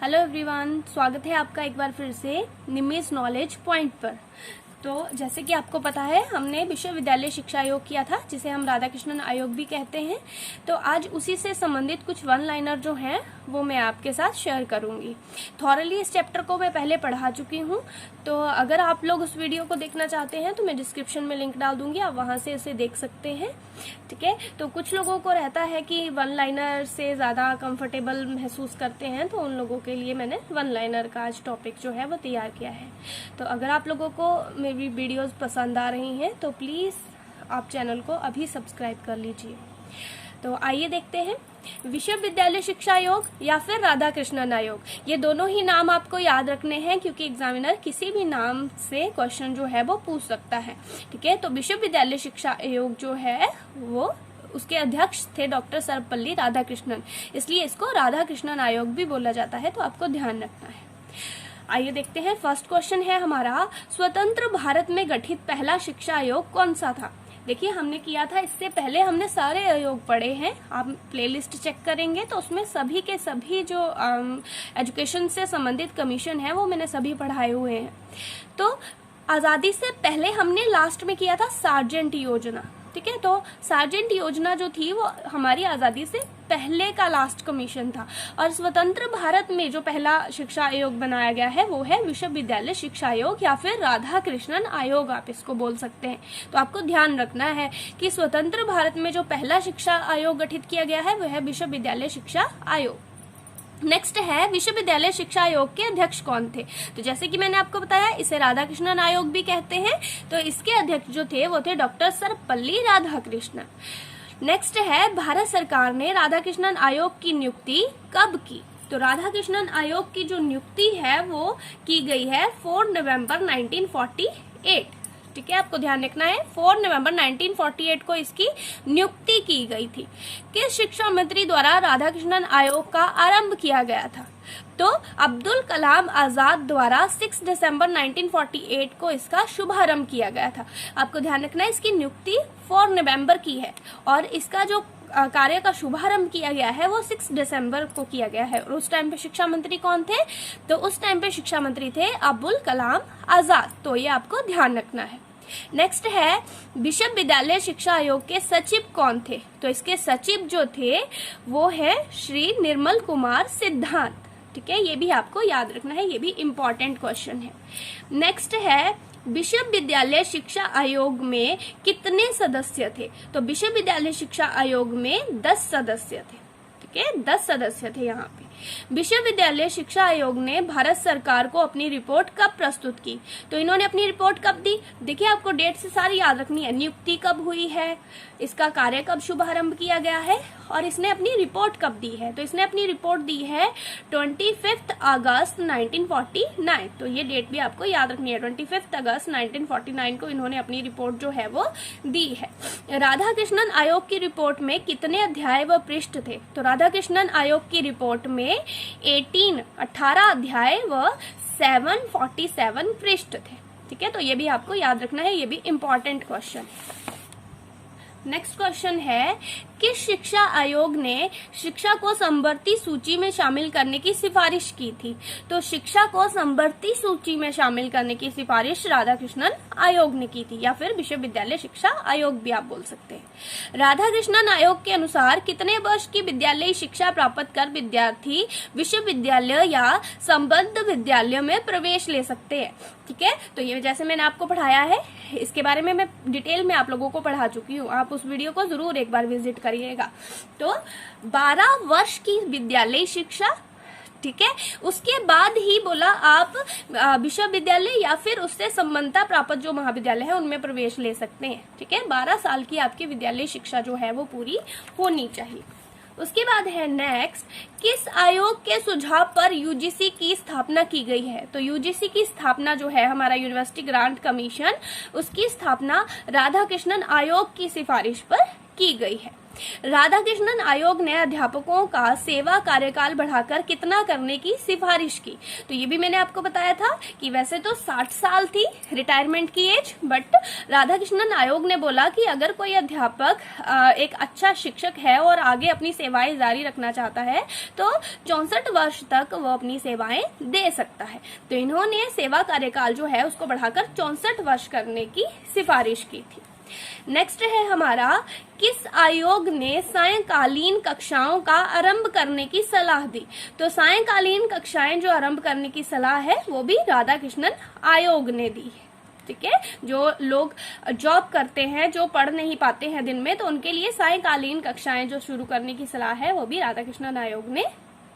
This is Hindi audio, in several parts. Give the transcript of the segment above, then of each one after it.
हेलो एवरीवन, स्वागत है आपका एक बार फिर से निमेज नॉलेज पॉइंट पर। तो जैसे कि आपको पता है, हमने विश्वविद्यालय शिक्षा आयोग किया था, जिसे हम राधाकृष्णन आयोग भी कहते हैं। तो आज उसी से संबंधित कुछ वन लाइनर जो हैं वो मैं आपके साथ शेयर करूंगी। थॉरली इस चैप्टर को मैं पहले पढ़ा चुकी हूं, तो अगर आप लोग उस वीडियो को देखना चाहते हैं तो मैं डिस्क्रिप्शन में लिंक डाल दूंगी, आप वहां से इसे देख सकते हैं। ठीक है, तो कुछ लोगों को रहता है कि वन लाइनर से ज्यादा कंफर्टेबल महसूस करते हैं, तो उन लोगों के लिए मैंने वन लाइनर का आज टॉपिक जो है वो तैयार किया है। तो अगर आप लोगों को मेरी वीडियोस पसंद आ रही हैं तो प्लीज आप चैनल को अभी सब्सक्राइब कर लीजिए। तो आइए देखते हैं, विश्वविद्यालय शिक्षा आयोग या फिर राधाकृष्णन आयोग, ये दोनों ही नाम आपको याद रखने हैं, क्योंकि एग्जामिनर किसी भी नाम से क्वेश्चन जो है वो पूछ सकता है। ठीक है, तो विश्वविद्यालय शिक्षा आयोग जो है वो उसके अध्यक्ष थे डॉक्टर सर्वपल्ली राधाकृष्णन, इसलिए इसको राधाकृष्णन आयोग भी बोला जाता है, तो आपको ध्यान रखना है। आइए देखते हैं, फर्स्ट क्वेश्चन है हमारा, स्वतंत्र भारत में गठित पहला शिक्षा आयोग कौन सा था? देखिए, हमने किया था, इससे पहले हमने सारे आयोग पढ़े हैं, आप प्लेलिस्ट चेक करेंगे तो उसमें सभी के सभी जो एजुकेशन से संबंधित कमीशन है वो मैंने सभी पढ़ाए हुए हैं। तो आजादी से पहले हमने लास्ट में किया था सार्जेंट योजना। ठीक है, तो सार्जेंट योजना जो थी वो हमारी आजादी से पहले का लास्ट कमीशन था, और स्वतंत्र भारत में जो पहला शिक्षा आयोग बनाया गया है वो है विश्वविद्यालय शिक्षा आयोग या फिर राधाकृष्णन आयोग, आप इसको बोल सकते हैं। तो आपको ध्यान रखना है कि स्वतंत्र भारत में जो पहला शिक्षा आयोग गठित किया गया है वो है विश्वविद्यालय शिक्षा आयोग। नेक्स्ट है, विश्वविद्यालय शिक्षा आयोग के अध्यक्ष कौन थे? तो जैसे कि मैंने आपको बताया, इसे राधाकृष्णन आयोग भी कहते हैं, तो इसके अध्यक्ष जो थे वो थे डॉक्टर सर्वपल्ली राधाकृष्णन। नेक्स्ट है, भारत सरकार ने राधाकृष्णन आयोग की नियुक्ति कब की? तो राधाकृष्णन आयोग की जो नियुक्ति है वो की गई है 4 नवंबर 1948। ठीक है, आपको ध्यान रखना है, 4 नवंबर 1948 को इसकी नियुक्ति की गई थी। किस शिक्षा मंत्री द्वारा राधाकृष्णन आयोग का आरंभ किया गया था? तो अब्दुल कलाम आजाद द्वारा 6 दिसंबर 1948 को इसका शुभारंभ किया गया था। आपको ध्यान रखना है, इसकी नियुक्ति 4 नवंबर की है और इसका जो कार्य का शुभारंभ किया गया है वो 6 दिसंबर को किया गया है। और उस टाइम पे शिक्षा मंत्री कौन थे? तो उस टाइम पे शिक्षा मंत्री थे अब्दुल कलाम आजाद, तो ये आपको ध्यान रखना है। नेक्स्ट है, विश्वविद्यालय शिक्षा आयोग के सचिव कौन थे? तो इसके सचिव जो थे वो है श्री निर्मल कुमार सिद्धांत। ठीक है, ये भी आपको याद रखना है, ये भी इम्पोर्टेंट क्वेश्चन है। नेक्स्ट है, विश्वविद्यालय शिक्षा आयोग में कितने सदस्य थे? तो विश्वविद्यालय शिक्षा आयोग में 10 सदस्य थे। ठीक है, 10 सदस्य थे यहाँ पे। विश्वविद्यालय शिक्षा आयोग ने भारत सरकार को अपनी रिपोर्ट कब प्रस्तुत की? तो इन्होंने अपनी रिपोर्ट कब दी? देखिए, आपको डेट से सारी याद रखनी है, नियुक्ति कब हुई है, इसका कार्य कब शुभारंभ किया गया है और इसने अपनी रिपोर्ट कब दी है। तो इसने अपनी रिपोर्ट दी है 25 अगस्त 1949। तो ये डेट भी आपको याद रखनी है, 25 अगस्त 1949 को इन्होंने अपनी रिपोर्ट जो है वो दी है। राधाकृष्णन आयोग की रिपोर्ट में कितने अध्याय व पृष्ठ थे? तो राधाकृष्णन आयोग की रिपोर्ट में 18 अध्याय व 747 पृष्ठ थे। ठीक है, तो ये भी आपको याद रखना है, ये भी इम्पोर्टेंट क्वेश्चन है। नेक्स्ट क्वेश्चन है, किस शिक्षा आयोग ने शिक्षा को समवर्ती सूची में शामिल करने की सिफारिश की थी? तो शिक्षा को समवर्ती सूची में शामिल करने की सिफारिश राधाकृष्णन आयोग ने की थी, या फिर विश्वविद्यालय शिक्षा आयोग भी आप बोल सकते हैं। राधाकृष्णन आयोग के अनुसार कितने वर्ष की विद्यालयी शिक्षा प्राप्त कर विद्यार्थी विश्वविद्यालय या संबद्ध विद्यालय में प्रवेश ले सकते हैं? ठीक है, तो ये जैसे मैंने आपको पढ़ाया है, इसके बारे में मैं डिटेल में आप लोगों को पढ़ा चुकी हूँ, आप उस वीडियो को जरूर एक बार विजिट करिएगा। तो 12 वर्ष की विद्यालय शिक्षा, ठीक है, उसके बाद ही बोला आप विश्वविद्यालय या फिर उससे संबद्धता प्राप्त जो महाविद्यालय है उनमें प्रवेश ले सकते हैं। ठीक है, 12 साल की आपकी विद्यालय शिक्षा जो है वो पूरी होनी चाहिए। उसके बाद है नेक्स्ट, किस आयोग के सुझाव पर यूजीसी की स्थापना की गई है? तो यूजीसी की स्थापना जो है, हमारा यूनिवर्सिटी ग्रांट कमीशन, उसकी स्थापना राधाकृष्णन आयोग की सिफारिश पर की गई है। राधाकृष्णन आयोग ने अध्यापकों का सेवा कार्यकाल बढ़ाकर कितना करने की सिफारिश की। तो ये भी मैंने आपको बताया था कि वैसे तो 60 साल थी रिटायरमेंट की एज, बट राधाकृष्णन आयोग ने बोला कि अगर कोई अध्यापक एक अच्छा शिक्षक है और आगे अपनी सेवाएं जारी रखना चाहता है तो 64 वर्ष तक वो अपनी सेवाएं दे सकता है। तो इन्होंने सेवा कार्यकाल जो है उसको बढ़ाकर 64 वर्ष करने की सिफारिश की थी। नेक्स्ट है हमारा, किस आयोग ने सायंकालीन कक्षाओं का आरंभ करने की सलाह दी। तो सायंकालीन कक्षाएं जो आरंभ करने की सलाह है वो भी राधाकृष्णन आयोग ने दी है। ठीक है, जो लोग जॉब करते हैं, जो पढ़ नहीं पाते हैं दिन में, तो उनके लिए सायंकालीन कक्षाएं जो शुरू करने की सलाह है वो भी राधाकृष्णन आयोग ने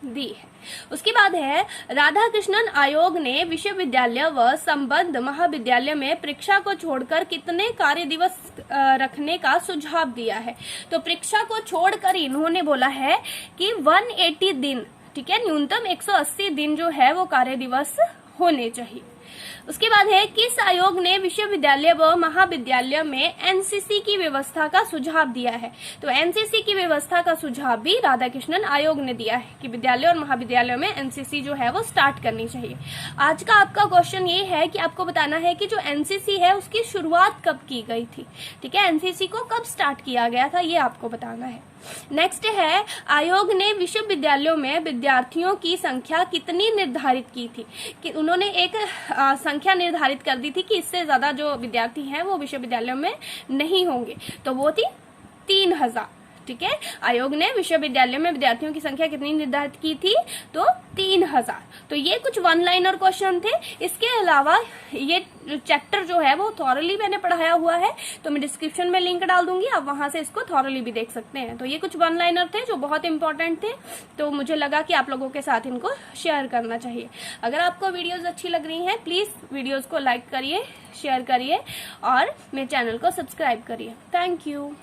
दी है। उसके बाद है, राधाकृष्णन आयोग ने विश्वविद्यालय व संबद्ध महाविद्यालय में परीक्षा को छोड़कर कितने कार्य दिवस रखने का सुझाव दिया है। तो परीक्षा को छोड़कर इन्होंने बोला है कि 180 दिन, ठीक है, न्यूनतम 180 दिन जो है वो कार्य दिवस होने चाहिए। उसके बाद है, किस आयोग ने विश्वविद्यालय व महाविद्यालय में एनसीसी की व्यवस्था का सुझाव दिया है। तो एनसीसी की व्यवस्था का सुझाव भी राधाकृष्णन आयोग ने दिया है कि विद्यालय और महाविद्यालय में एनसीसी जो है वो स्टार्ट करनी चाहिए। आज का आपका क्वेश्चन ये है कि आपको बताना है कि जो एनसीसी है उसकी शुरुआत कब की गई थी। ठीक है, एनसीसी को कब स्टार्ट किया गया था ये आपको बताना है। नेक्स्ट है, आयोग ने विश्वविद्यालयों में विद्यार्थियों की संख्या कितनी निर्धारित की थी। कि उन्होंने एक संख्या निर्धारित कर दी थी कि इससे ज्यादा जो विद्यार्थी हैं वो विश्वविद्यालयों में नहीं होंगे, तो वो थी 3000। ठीक है, आयोग ने विश्वविद्यालय में विद्यार्थियों की संख्या कितनी निर्धारित की थी, तो 3000। तो ये कुछ वन लाइनर क्वेश्चन थे। इसके अलावा ये चैप्टर जो है वो थॉरली मैंने पढ़ाया हुआ है, तो मैं डिस्क्रिप्शन में लिंक डाल दूंगी, आप वहां से इसको थॉरली भी देख सकते हैं। तो ये कुछ वन लाइनर थे जो बहुत इंपॉर्टेंट थे, तो मुझे लगा कि आप लोगों के साथ इनको शेयर करना चाहिए। अगर आपको वीडियोज अच्छी लग रही है प्लीज वीडियोज को लाइक करिए, शेयर करिए और मेरे चैनल को सब्सक्राइब करिए। Thank you.